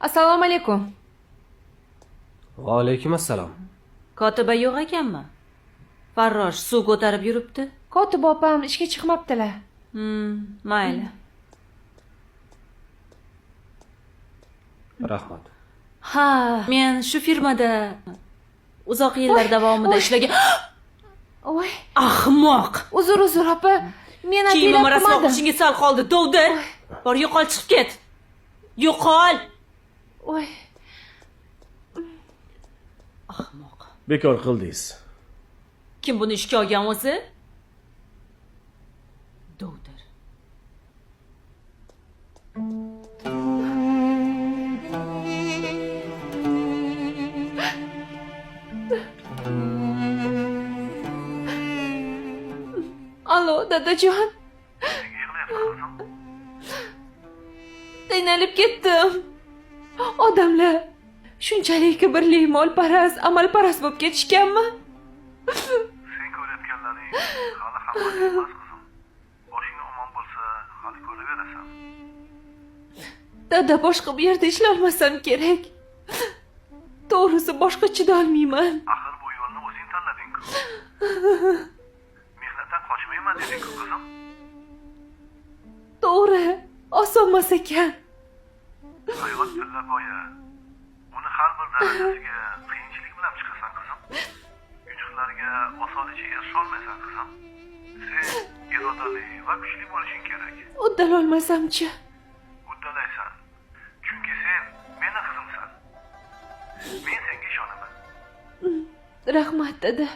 Assalomu alaykum. Va alaykum assalom. Kotiba yo'q ekanmi? Farrosh suv ko'tarib yuribdi. Kotib opam ishga chiqmabdilar. Mayli. Rahmat. Ha, men shu firmada uzoq yillar davomida ishlagan. Voy, Ahmoq. uzr opa. Men Kiyimim atilab rasvo qilmadim. qilishingga sal qoldi. Dovdir. Bor, yo'qol, chiqib ket. Yo'qol. Voy, Ahmoq. Bekor qildingiz. Kim buni ishga olgan o'zi? Dovdir. allo, dadajon. Qiynalib ketdim. Odamlar shunchalik kibrli, molparast, amalparast bo'lib ketishganmi? Sen ko'rayotganlaring hali hammasi emas qizim. Boshing omon bo'lsa, hali ko'raverasan. Dada, boshqa bir yerda ishlolmasam kerak. To'g'risi boshqa chidolmayman. Axir bu yo'lni o'zing tanlading-ku. Mehnatdan qochmayman deding-ku qizim. To'g'ri, osonmas ekan. Hayot tilla boya. Uni har bir darajasiga qiyinchilik bilan chiqasan qizim. Yutuqlarga osonlikcha erisholmaysan qizim. Sen irodali va kuchli bo'lishing kerak. Uddalolmasam-chi? Uddalaysan. Chunki sen meni qizimsan. Men senga ishonaman. Rahmat, dada.